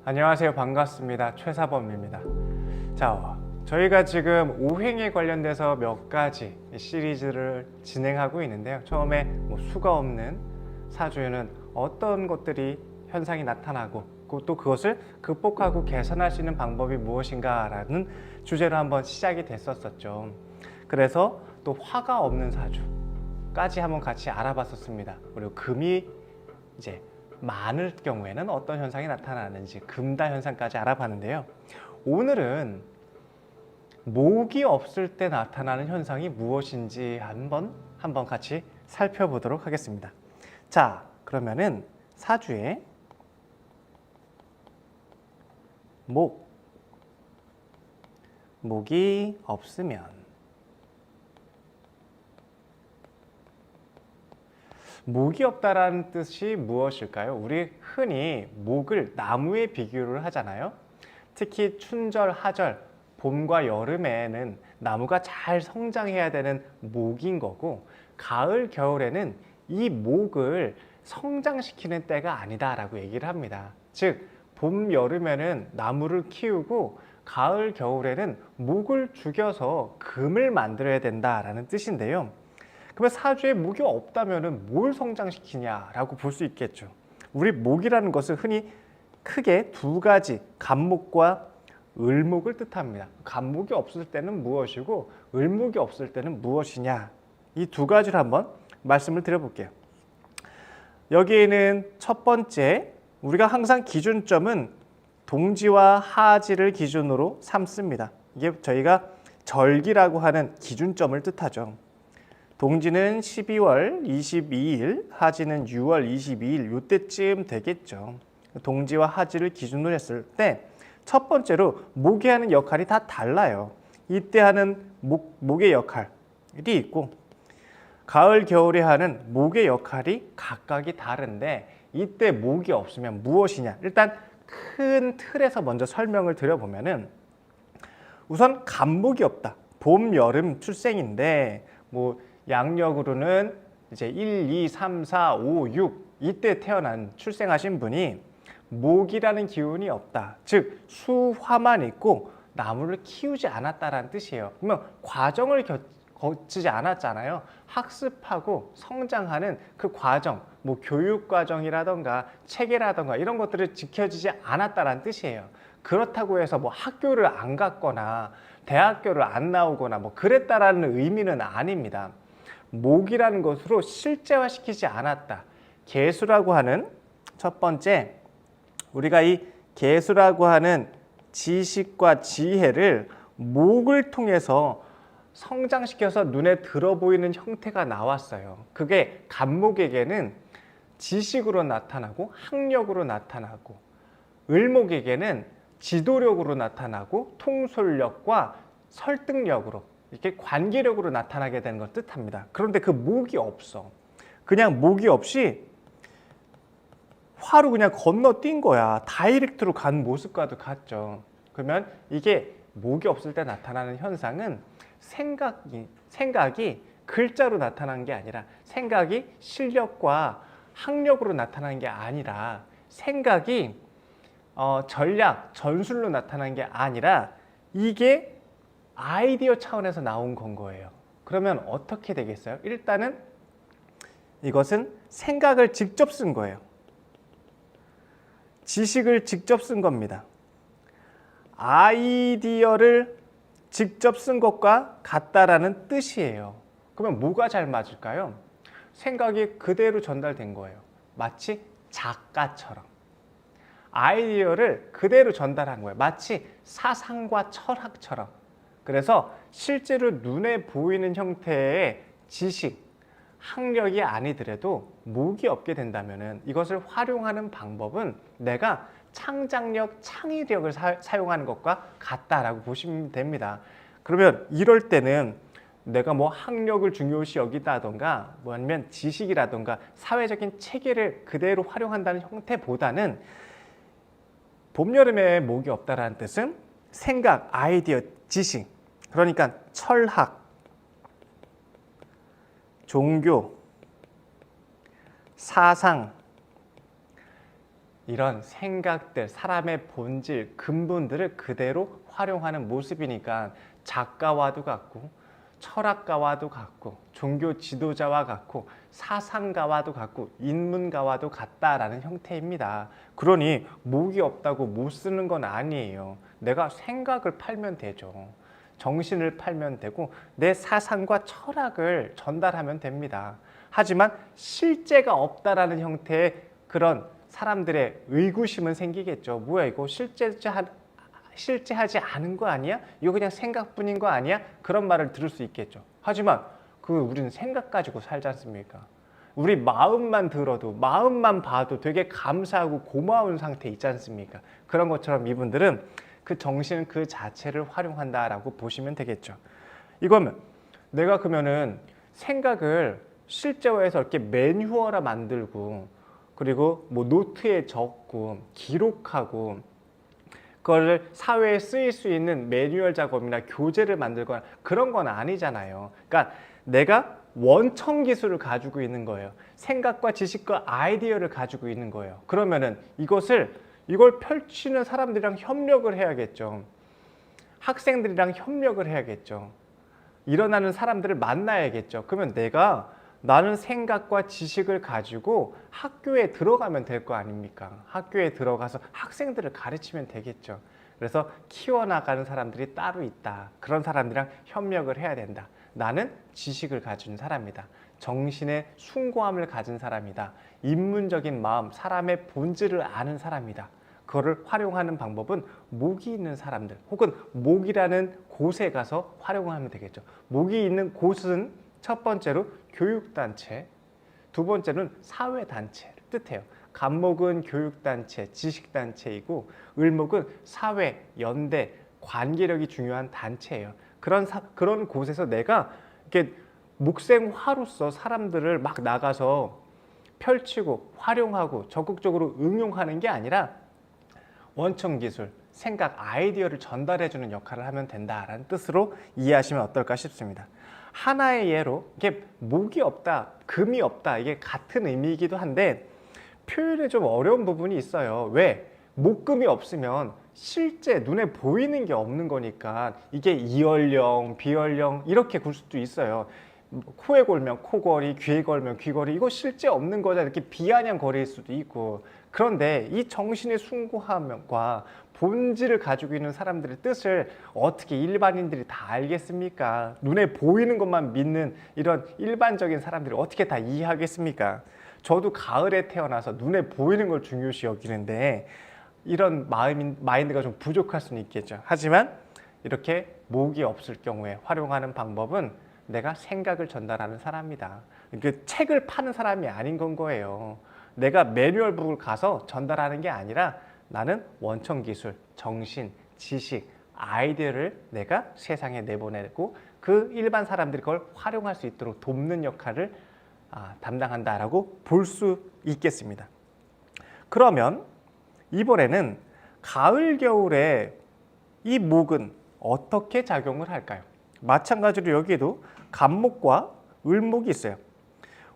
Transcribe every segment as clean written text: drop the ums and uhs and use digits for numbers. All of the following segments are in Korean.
안녕하세요. 반갑습니다. 최사범입니다. 자, 저희가 지금 오행에 관련돼서 몇 가지 시리즈를 진행하고 있는데요. 처음에 수가 없는 사주에는 어떤 것들이 현상이 나타나고 또 그것을 극복하고 개선할 수 있는 방법이 무엇인가 라는 주제로 한번 시작이 됐었죠. 그래서 또 화가 없는 사주까지 한번 같이 알아봤었습니다. 그리고 금이 이제 많을 경우에는 어떤 현상이 나타나는지 금다 현상까지 알아봤는데요. 오늘은 목이 없을 때 나타나는 현상이 무엇인지 한번 같이 살펴보도록 하겠습니다. 자, 그러면은 사주에 목이 없으면 목이 없다라는 뜻이 무엇일까요? 우리 흔히 목을 나무에 비교를 하잖아요. 특히 춘절, 하절, 봄과 여름에는 나무가 잘 성장해야 되는 목인 거고, 가을, 겨울에는 이 목을 성장시키는 때가 아니다라고 얘기를 합니다. 즉, 봄, 여름에는 나무를 키우고 가을, 겨울에는 목을 죽여서 금을 만들어야 된다라는 뜻인데요. 그러면 사주에 목이 없다면 뭘 성장시키냐라고 볼 수 있겠죠. 우리 목이라는 것은 흔히 크게 두 가지, 간목과 을목을 뜻합니다. 간목이 없을 때는 무엇이고 을목이 없을 때는 무엇이냐, 이 두 가지를 한번 말씀을 드려볼게요. 여기에는 첫 번째, 우리가 항상 기준점은 동지와 하지를 기준으로 삼습니다. 이게 저희가 절기라고 하는 기준점을 뜻하죠. 동지는 12월 22일, 하지는 6월 22일, 이때쯤 되겠죠. 동지와 하지를 기준으로 했을 때 첫 번째로 목이 하는 역할이 다 달라요. 이때 하는 목의 역할이 있고, 가을, 겨울에 하는 목의 역할이 각각이 다른데, 이때 목이 없으면 무엇이냐? 일단 큰 틀에서 먼저 설명을 드려보면은, 우선 간목이 없다. 봄, 여름 출생인데 양력으로는 이제 1, 2, 3, 4, 5, 6 이때 태어난 출생하신 분이 목이라는 기운이 없다. 즉 수화만 있고 나무를 키우지 않았다라는 뜻이에요. 그러면 과정을 거치지 않았잖아요. 학습하고 성장하는 그 과정, 교육 과정이라던가 체계라던가 이런 것들을 지켜지지 않았다라는 뜻이에요. 그렇다고 해서 학교를 안 갔거나 대학교를 안 나오거나 그랬다라는 의미는 아닙니다. 목이라는 것으로 실제화시키지 않았다. 계수라고 하는 첫 번째, 우리가 이 계수라고 하는 지식과 지혜를 목을 통해서 성장시켜서 눈에 들어 보이는 형태가 나왔어요. 그게 간목에게는 지식으로 나타나고 학력으로 나타나고, 을목에게는 지도력으로 나타나고 통솔력과 설득력으로, 이렇게 관계력으로 나타나게 되는 걸 뜻합니다. 그런데 그 목이 없어. 그냥 목이 없이 화로 그냥 건너뛴 거야. 다이렉트로 간 모습과도 같죠. 그러면 이게 목이 없을 때 나타나는 현상은 생각이 글자로 나타나는 게 아니라, 생각이 실력과 학력으로 나타나는 게 아니라, 생각이 전략, 전술로 나타나는 게 아니라, 이게 아이디어 차원에서 나온 건 거예요. 그러면 어떻게 되겠어요? 일단은 이것은 생각을 직접 쓴 거예요. 지식을 직접 쓴 겁니다. 아이디어를 직접 쓴 것과 같다라는 뜻이에요. 그러면 뭐가 잘 맞을까요? 생각이 그대로 전달된 거예요. 마치 작가처럼. 아이디어를 그대로 전달한 거예요. 마치 사상과 철학처럼. 그래서 실제로 눈에 보이는 형태의 지식, 학력이 아니더라도 목이 없게 된다면 이것을 활용하는 방법은 내가 창작력, 창의력을 사용하는 것과 같다라고 보시면 됩니다. 그러면 이럴 때는 내가 학력을 중요시 여기다던가 아니면 지식이라던가 사회적인 체계를 그대로 활용한다는 형태보다는, 봄, 여름에 목이 없다라는 뜻은 생각, 아이디어, 지식, 그러니까 철학, 종교, 사상, 이런 생각들, 사람의 본질, 근본들을 그대로 활용하는 모습이니까 작가와도 같고 철학가와도 같고 종교 지도자와 같고 사상가와도 같고 인문가와도 같다라는 형태입니다. 그러니 목이 없다고 못 쓰는 건 아니에요. 내가 생각을 팔면 되죠. 정신을 팔면 되고 내 사상과 철학을 전달하면 됩니다. 하지만 실제가 없다라는 형태의 그런 사람들의 의구심은 생기겠죠. 뭐야 이거 실제하지 않은 거 아니야? 이거 그냥 생각뿐인 거 아니야? 그런 말을 들을 수 있겠죠. 하지만 우리는 생각 가지고 살지 않습니까? 우리 마음만 들어도 마음만 봐도 되게 감사하고 고마운 상태 있지 않습니까? 그런 것처럼 이분들은 그 정신 그 자체를 활용한다라고 보시면 되겠죠. 이거면 내가 그러면은 생각을 실제화해서 이렇게 매뉴얼화 만들고 그리고 뭐 노트에 적고 기록하고 그거를 사회에 쓰일 수 있는 매뉴얼 작업이나 교재를 만들거나 그런 건 아니잖아요. 그러니까 내가 원천 기술을 가지고 있는 거예요. 생각과 지식과 아이디어를 가지고 있는 거예요. 그러면은 이걸 펼치는 사람들이랑 협력을 해야겠죠. 학생들이랑 협력을 해야겠죠. 일어나는 사람들을 만나야겠죠. 그러면 나는 생각과 지식을 가지고 학교에 들어가면 될 거 아닙니까? 학교에 들어가서 학생들을 가르치면 되겠죠. 그래서 키워나가는 사람들이 따로 있다. 그런 사람들이랑 협력을 해야 된다. 나는 지식을 가진 사람이다. 정신의 숭고함을 가진 사람이다. 인문적인 마음, 사람의 본질을 아는 사람이다. 그거를 활용하는 방법은 목이 있는 사람들 혹은 목이라는 곳에 가서 활용하면 되겠죠. 목이 있는 곳은 첫 번째로 교육단체, 두 번째는 사회단체를 뜻해요. 간목은 교육단체, 지식단체이고 을목은 사회, 연대, 관계력이 중요한 단체예요. 그런 곳에서 내가 이렇게 묵생화로서 사람들을 막 나가서 펼치고 활용하고 적극적으로 응용하는 게 아니라 원천 기술, 생각, 아이디어를 전달해주는 역할을 하면 된다라는 뜻으로 이해하시면 어떨까 싶습니다. 하나의 예로 이게 목이 없다, 금이 없다 이게 같은 의미이기도 한데 표현이 좀 어려운 부분이 있어요. 왜? 목금이 없으면 실제 눈에 보이는 게 없는 거니까 이게 이얼령, 비얼령 이렇게 굴 수도 있어요. 코에 걸면 코걸이, 귀에 걸면 귀걸이 이거 실제 없는 거잖아요. 이렇게 비아냥 거리일 수도 있고 그런데 이 정신의 숭고함과 본질을 가지고 있는 사람들의 뜻을 어떻게 일반인들이 다 알겠습니까? 눈에 보이는 것만 믿는 이런 일반적인 사람들이 어떻게 다 이해하겠습니까? 저도 가을에 태어나서 눈에 보이는 걸 중요시 여기는데 이런 마인드가 좀 부족할 수는 있겠죠. 하지만 이렇게 목이 없을 경우에 활용하는 방법은 내가 생각을 전달하는 사람이다. 그 책을 파는 사람이 아닌 건 거예요. 내가 매뉴얼북을 가서 전달하는 게 아니라 나는 원천 기술, 정신, 지식, 아이디어를 내가 세상에 내보내고 그 일반 사람들이 그걸 활용할 수 있도록 돕는 역할을 담당한다라고 볼 수 있겠습니다. 그러면 이번에는 가을, 겨울에 이 목은 어떻게 작용을 할까요? 마찬가지로 여기에도 간목과 을목이 있어요.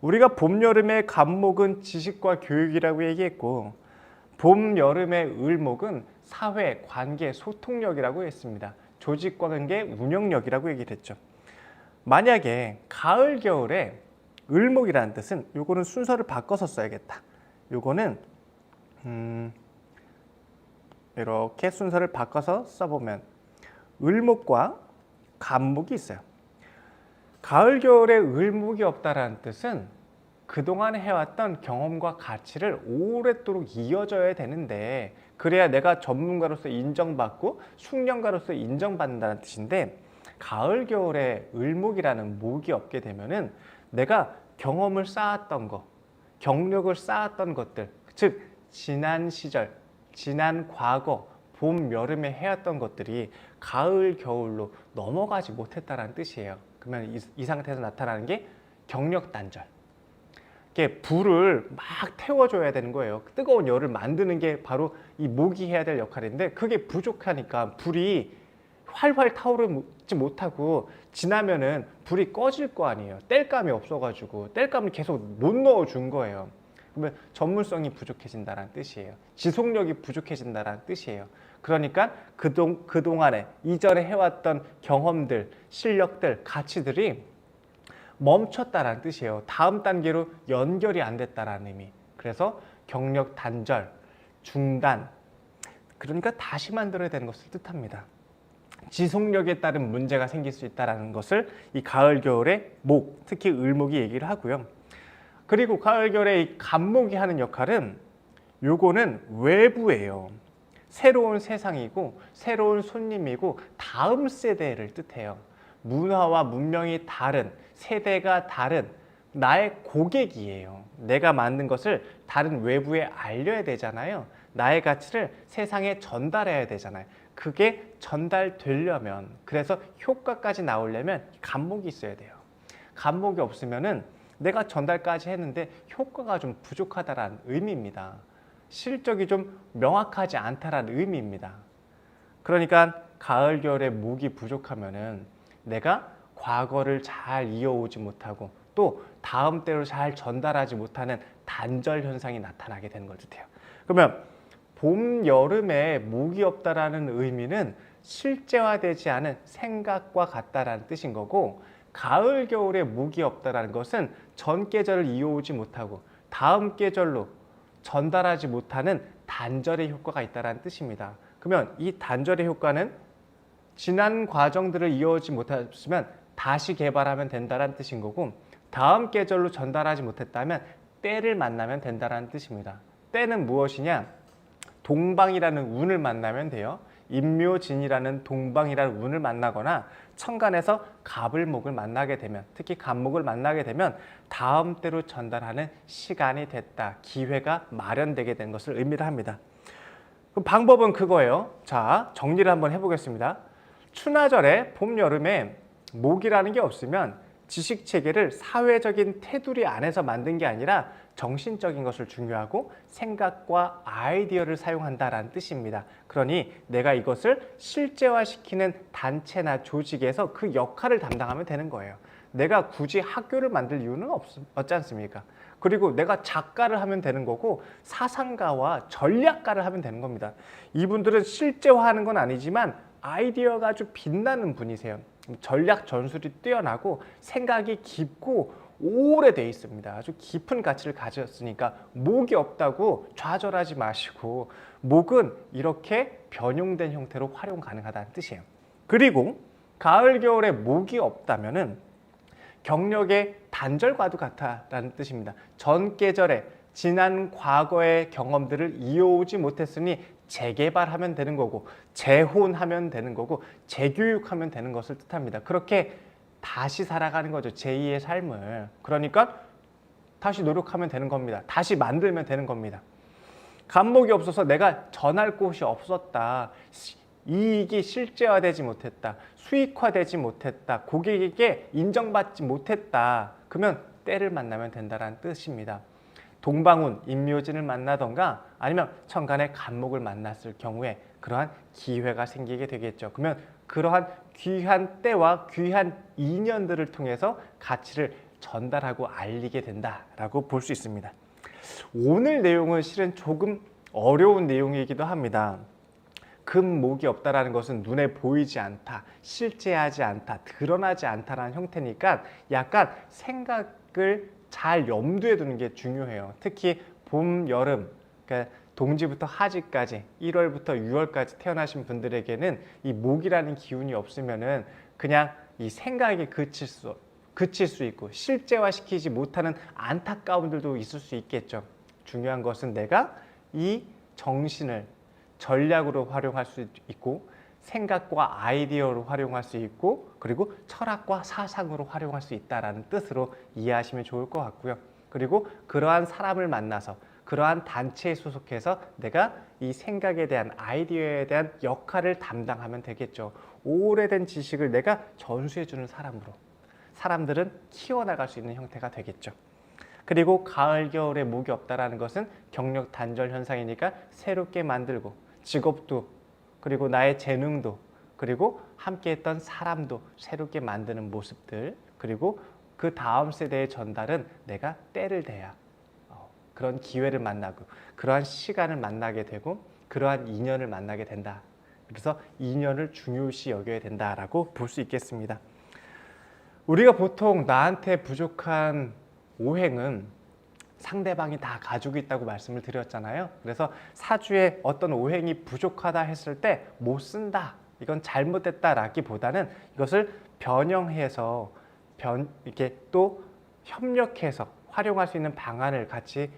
우리가 봄, 여름의 간목은 지식과 교육이라고 얘기했고 봄, 여름의 을목은 사회, 관계, 소통력이라고 했습니다. 조직관계, 운영력이라고 얘기를 했죠. 만약에 가을, 겨울에 을목이라는 뜻은 요거는 순서를 바꿔서 써야겠다. 요거는 이렇게 순서를 바꿔서 써보면 을목과 간목이 있어요. 가을, 겨울에 을목이 없다라는 뜻은 그동안 해왔던 경험과 가치를 오랫도록 이어져야 되는데 그래야 내가 전문가로서 인정받고 숙련가로서 인정받는다는 뜻인데 가을, 겨울에 을목이라는 목이 없게 되면은 내가 경험을 쌓았던 거, 경력을 쌓았던 것들, 즉 지난 시절, 지난 과거, 봄, 여름에 해왔던 것들이 가을, 겨울로 넘어가지 못했다는 뜻이에요. 그러면 이 상태에서 나타나는 게 경력 단절. 이게 불을 막 태워줘야 되는 거예요. 뜨거운 열을 만드는 게 바로 이 목이 해야 될 역할인데 그게 부족하니까 불이 활활 타오르지 못하고 지나면은 불이 꺼질 거 아니에요. 땔감이 없어가지고 땔감을 계속 못 넣어준 거예요. 그러면 전문성이 부족해진다는 뜻이에요. 지속력이 부족해진다는 뜻이에요. 그러니까 그동안에 이전에 해왔던 경험들, 실력들, 가치들이 멈췄다라는 뜻이에요. 다음 단계로 연결이 안 됐다라는 의미. 그래서 경력 단절, 중단, 그러니까 다시 만들어야 되는 것을 뜻합니다. 지속력에 따른 문제가 생길 수 있다는 것을 이 가을 겨울의 목, 특히 을목이 얘기를 하고요. 그리고 가을 겨울의 이 간목이 하는 역할은 요거는 외부예요. 새로운 세상이고 새로운 손님이고 다음 세대를 뜻해요. 문화와 문명이 다른, 세대가 다른 나의 고객이에요. 내가 만든 것을 다른 외부에 알려야 되잖아요. 나의 가치를 세상에 전달해야 되잖아요. 그게 전달되려면, 그래서 효과까지 나오려면 간목이 있어야 돼요. 간목이 없으면은 내가 전달까지 했는데 효과가 좀 부족하다는 의미입니다. 실적이 좀 명확하지 않다라는 의미입니다. 그러니까 가을 겨울에 목이 부족하면은 내가 과거를 잘 이어오지 못하고 또 다음 때로 잘 전달하지 못하는 단절 현상이 나타나게 되는 것 같아요. 그러면 봄, 여름에 목이 없다라는 의미는 실제화되지 않은 생각과 같다라는 뜻인 거고, 가을, 겨울에 목이 없다라는 것은 전 계절을 이어오지 못하고 다음 계절로 전달하지 못하는 단절의 효과가 있다는 뜻입니다. 그러면 이 단절의 효과는 지난 과정들을 이어오지 못했으면 다시 개발하면 된다는 뜻인 거고, 다음 계절로 전달하지 못했다면 때를 만나면 된다는 뜻입니다. 때는 무엇이냐? 동방이라는 운을 만나면 돼요. 임묘진이라는 동방이라는 운을 만나거나 천간에서 갑을목을 만나게 되면, 특히 갑목을 만나게 되면 다음 때로 전달하는 시간이 됐다, 기회가 마련되게 된 것을 의미를 합니다. 그럼 방법은 그거예요. 자, 정리를 한번 해보겠습니다. 추나절에 봄, 여름에 목이라는 게 없으면 지식체계를 사회적인 테두리 안에서 만든 게 아니라 정신적인 것을 중요하고 생각과 아이디어를 사용한다라는 뜻입니다. 그러니 내가 이것을 실제화시키는 단체나 조직에서 그 역할을 담당하면 되는 거예요. 내가 굳이 학교를 만들 이유는 없지 않습니까? 그리고 내가 작가를 하면 되는 거고 사상가와 전략가를 하면 되는 겁니다. 이분들은 실제화하는 건 아니지만 아이디어가 아주 빛나는 분이세요. 전략 전술이 뛰어나고 생각이 깊고 오래돼 있습니다. 아주 깊은 가치를 가졌으니까 목이 없다고 좌절하지 마시고, 목은 이렇게 변형된 형태로 활용 가능하다는 뜻이에요. 그리고 가을 겨울에 목이 없다면은 경력의 단절과도 같다라는 뜻입니다. 전 계절에 지난 과거의 경험들을 이어오지 못했으니 재개발하면 되는 거고, 재혼하면 되는 거고, 재교육하면 되는 것을 뜻합니다. 그렇게 다시 살아가는 거죠, 제2의 삶을. 그러니까 다시 노력하면 되는 겁니다. 다시 만들면 되는 겁니다. 간목이 없어서 내가 전할 곳이 없었다, 이익이 실제화되지 못했다, 수익화되지 못했다, 고객에게 인정받지 못했다, 그러면 때를 만나면 된다는 뜻입니다. 동방운, 임묘진을 만나던가 아니면 천간의 간목을 만났을 경우에 그러한 기회가 생기게 되겠죠. 그러면 그러한 귀한 때와 귀한 인연들을 통해서 가치를 전달하고 알리게 된다라고 볼 수 있습니다. 오늘 내용은 실은 조금 어려운 내용이기도 합니다. 금목이 없다라는 것은 눈에 보이지 않다, 실제하지 않다, 드러나지 않다라는 형태니까 약간 생각을 잘 염두에 두는 게 중요해요. 특히 봄, 여름, 그러니까 동지부터 하지까지 1월부터 6월까지 태어나신 분들에게는 이 목이라는 기운이 없으면은 그냥 이 생각에 그칠 수 있고 실제화시키지 못하는 안타까움들도 있을 수 있겠죠. 중요한 것은 내가 이 정신을 전략으로 활용할 수 있고 생각과 아이디어로 활용할 수 있고 그리고 철학과 사상으로 활용할 수 있다는 뜻으로 이해하시면 좋을 것 같고요. 그리고 그러한 사람을 만나서 그러한 단체에 소속해서 내가 이 생각에 대한 아이디어에 대한 역할을 담당하면 되겠죠. 오래된 지식을 내가 전수해주는 사람으로 사람들은 키워나갈 수 있는 형태가 되겠죠. 그리고 가을, 겨울에 목이 없다라는 것은 경력 단절 현상이니까 새롭게 만들고 직업도 그리고 나의 재능도 그리고 함께했던 사람도 새롭게 만드는 모습들, 그리고 그 다음 세대의 전달은 내가 때를 대야 그런 기회를 만나고 그러한 시간을 만나게 되고 그러한 인연을 만나게 된다. 그래서 인연을 중요시 여겨야 된다라고 볼 수 있겠습니다. 우리가 보통 나한테 부족한 오행은 상대방이 다 가지고 있다고 말씀을 드렸잖아요. 그래서 사주에 어떤 오행이 부족하다 했을 때 못 쓴다, 이건 잘못됐다라기보다는 이것을 변형해서 이렇게 또 협력해서 활용할 수 있는 방안을 같이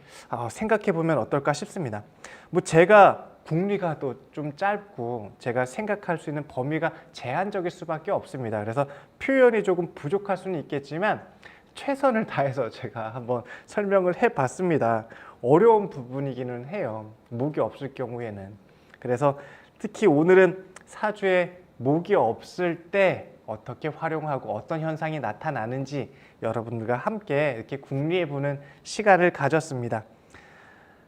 생각해 보면 어떨까 싶습니다. 뭐 제가 국리가 또 좀 짧고 제가 생각할 수 있는 범위가 제한적일 수밖에 없습니다. 그래서 표현이 조금 부족할 수는 있겠지만 최선을 다해서 제가 한번 설명을 해봤습니다. 어려운 부분이기는 해요. 목이 없을 경우에는. 그래서 특히 오늘은 사주에 목이 없을 때 어떻게 활용하고 어떤 현상이 나타나는지 여러분들과 함께 이렇게 궁리해보는 시간을 가졌습니다.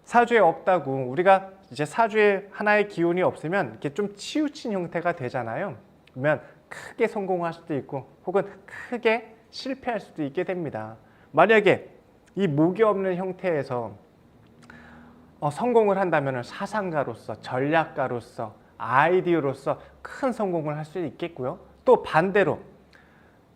사주에 없다고 우리가 이제 사주에 하나의 기운이 없으면 이렇게 좀 치우친 형태가 되잖아요. 그러면 크게 성공할 수도 있고 혹은 크게 실패할 수도 있게 됩니다. 만약에 이 목이 없는 형태에서 성공을 한다면 사상가로서, 전략가로서, 아이디어로서 큰 성공을 할 수 있겠고요. 또 반대로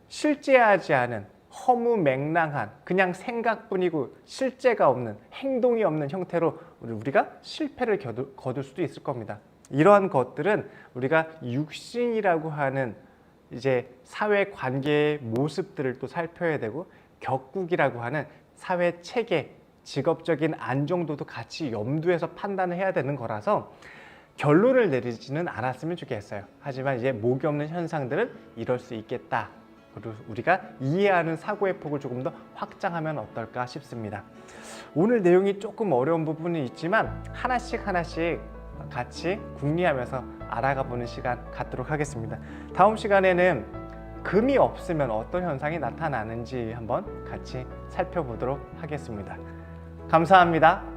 실제하지 않은 허무맹랑한 그냥 생각뿐이고 실제가 없는, 행동이 없는 형태로 우리가 실패를 거둘 수도 있을 겁니다. 이러한 것들은 우리가 육신이라고 하는 이제 사회 관계의 모습들을 또 살펴야 되고 격국이라고 하는 사회 체계, 직업적인 안정도도 같이 염두에서 판단을 해야 되는 거라서 결론을 내리지는 않았으면 좋겠어요. 하지만 이제 목이 없는 현상들은 이럴 수 있겠다. 그리고 우리가 이해하는 사고의 폭을 조금 더 확장하면 어떨까 싶습니다. 오늘 내용이 조금 어려운 부분이 있지만 하나씩 같이 궁리하면서 알아가 보는 시간 갖도록 하겠습니다. 다음 시간에는 금이 없으면 어떤 현상이 나타나는지 한번 같이 살펴보도록 하겠습니다. 감사합니다.